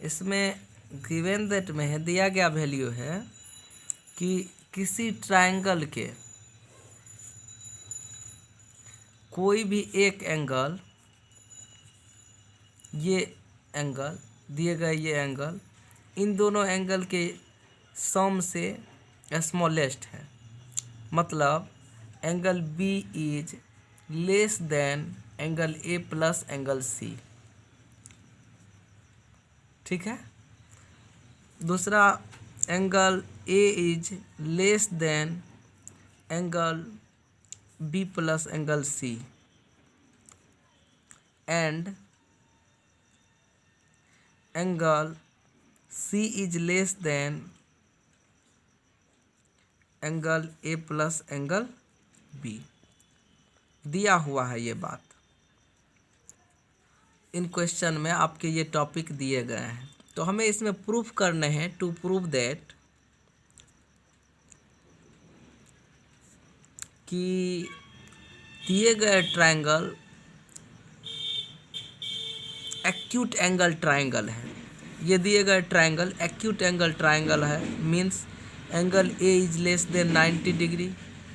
इसमें given that में है, दिया गया वैल्यू है कि किसी ट्रायंगल के कोई भी एक एंगल, ये एंगल दिए गए, ये एंगल इन दोनों एंगल के सम से स्मॉलेस्ट है। मतलब angle B is less than angle A plus angle C. ठीक है। दूसरा angle A is less than angle B plus angle C and angle C is less than angle A plus angle B. दिया हुआ है ये बात, इन question में आपके ये टॉपिक दिए गए हैं। तो हमें इसमें प्रूफ करने हैं, टू प्रूव दैट कि दिए गए ट्रायंगल एक्यूट एंगल ट्रायंगल है। ये दिए गए ट्रायंगल एक्यूट एंगल ट्रायंगल है, means angle A is less than 90 degree,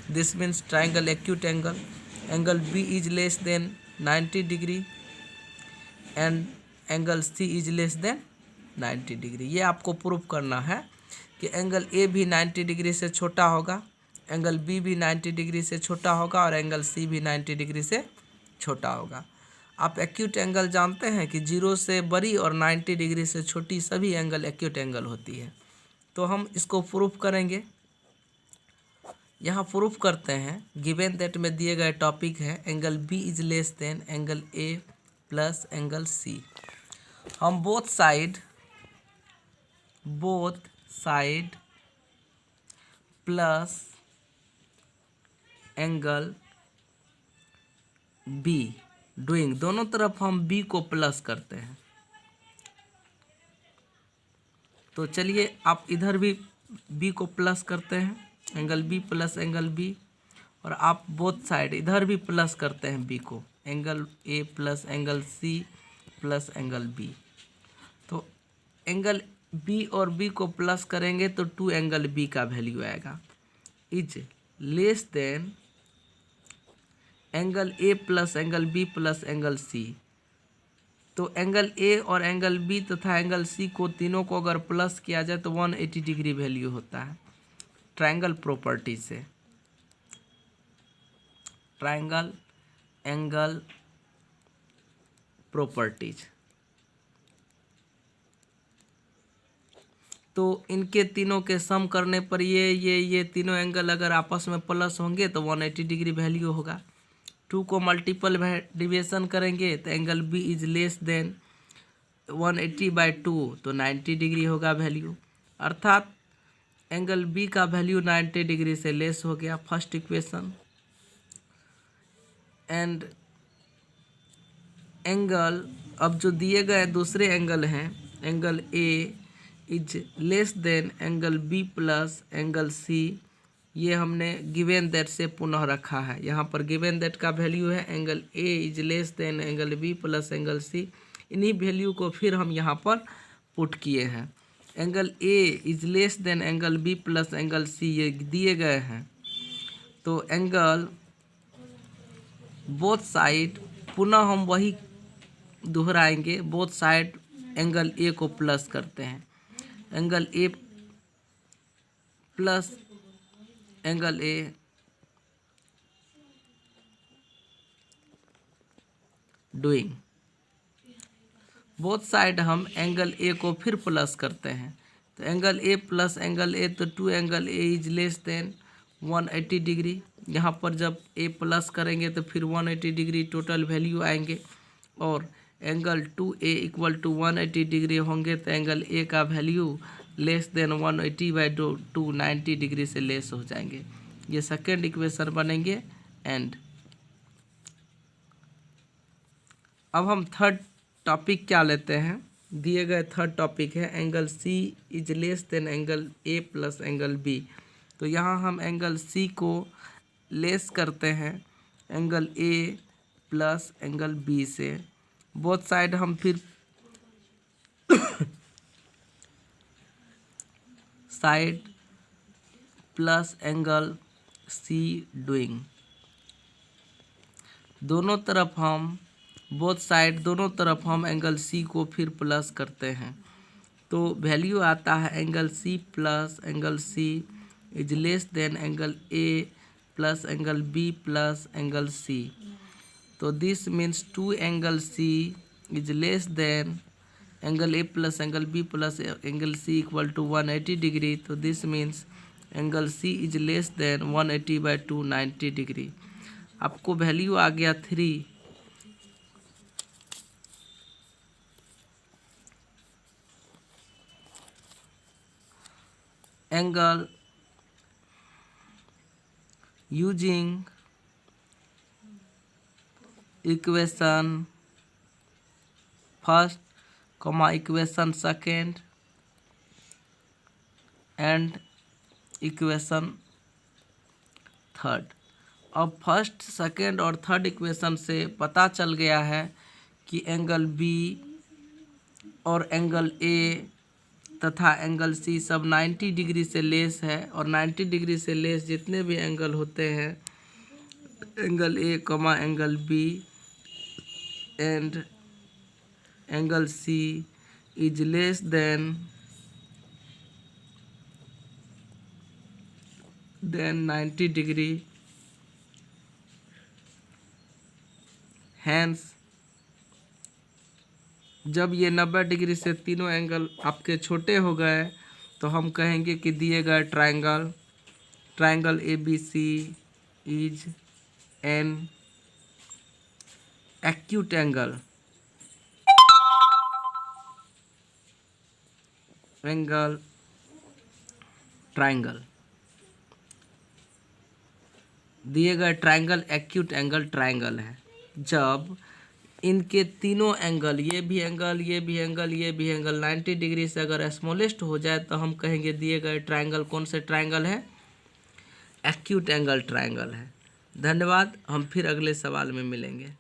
this means triangle acute angle. Angle B is less than 90 degree and angle C is less than 90 degree. ये आपको proof करना है कि एंगल ए भी 90 degree से छोटा होगा, एंगल बी भी 90 डिग्री से छोटा होगा और एंगल सी भी 90 डिग्री से छोटा होगा। आप एक्यूट एंगल जानते हैं कि 0 से बड़ी और 90 डिग्री से छोटी सभी एंगल एक्यूट एंगल होती है। तो हम इसको प्रूफ करेंगे। यहाँ प्रूफ करते हैं, गिवन दैट में दिए गए टॉपिक है angle B is less than angle A plus angle C. हम both side plus angle B doing, दोनों तरफ हम बी को प्लस करते हैं। तो चलिए आप इधर भी बी को प्लस करते हैं, angle B plus angle B, और आप बोथ साइड इधर भी प्लस करते हैं बी को, angle A plus angle C plus angle B. तो एंगल बी और बी को प्लस करेंगे तो 2 एंगल बी का वैल्यू आएगा, is less than angle A plus angle B plus angle C. तो एंगल ए और एंगल बी तथा एंगल सी को तीनों को अगर प्लस किया जाए तो 180 डिग्री वैल्यू होता है ट्रायंगल प्रॉपर्टी से। Triangle angle properties. तो इनके तीनों के सम करने पर ये तीनों एंगल अगर आपस में प्लस होंगे तो 180 डिग्री वैल्यू होगा। 2 को मल्टीपल डिविएशन करेंगे तो angle B is less than 180/2 तो 90 डिग्री होगा वैल्यू, अर्थात एंगल बी का वैल्यू 90 डिग्री से लेस हो गया, फर्स्ट इक्वेशन। एंड एंगल, अब जो दिए गए दूसरे एंगल हैं, angle A is less than angle B plus angle C, ये हमने गिवन दैट से पुनः रखा है। यहाँ पर गिवन दैट का वैल्यू है angle A is less than angle B plus angle C, इन्हीं वैल्यू को फिर हम यहाँ पर पुट किए हैं। Angle A is less than angle B plus angle C ये दिए गए हैं। तो एंगल बोथ साइड, पुनः हम वही दोहराएंगे, बोथ साइड एंगल ए को प्लस करते हैं, angle A plus angle A doing, both side हम एंगल ए को फिर प्लस करते हैं। तो angle A plus angle A, तो 2 angle A is less then 180 degree. यहाँ पर जब ए प्लस करेंगे तो फिर 180 डिग्री टोटल वैल्यू आएंगे, और angle 2a equal to 180 degree होंगे तो एंगल ए का वैल्यू लेस देन 180/2 90 डिग्री से लेस हो जाएंगे। ये सेकेंड इक्वेशन बनेंगे। एंड अब हम थर्ड टॉपिक क्या लेते हैं, दिए गए थर्ड टॉपिक है angle C is less than angle A plus angle B. तो यहाँ हम एंगल सी को लेस करते हैं angle A plus angle B से। बोथ साइड हम फिर side plus angle C doing. दोनों तरफ हम बोथ साइड दोनों तरफ हम एंगल सी को फिर प्लस करते हैं, तो वैल्यू आता है angle C plus angle C is less than angle A plus angle B plus angle C. तो this means two angle C is less than angle A plus angle B plus angle C equal to 180 degree. तो this means angle C is less than 180/2 90 degree. आपको value आ गया 3। Angle using equation first equation second and equation third. अब first second और third equation से पता चल गया है कि एंगल बी और एंगल ए तथा एंगल सी सब 90 डिग्री से लेस है, और 90 डिग्री से लेस जितने भी एंगल होते हैं angle A angle B and angle C is less than 90 degree. Hence जब ये 90 डिग्री से तीनों एंगल आपके छोटे हो गए तो हम कहेंगे कि दिए गए triangle ABC is an acute angle triangle. दिए गए ट्रायंगल एक्यूट एंगल ट्रायंगल है जब इनके तीनों एंगल ये भी एंगल ये भी एंगल ये भी एंगल 90 डिग्री से अगर स्मॉलेस्ट हो जाए तो हम कहेंगे दिए गए ट्रायंगल कौन से ट्रायंगल है, एक्यूट एंगल ट्रायंगल है। धन्यवाद, हम फिर अगले सवाल में मिलेंगे।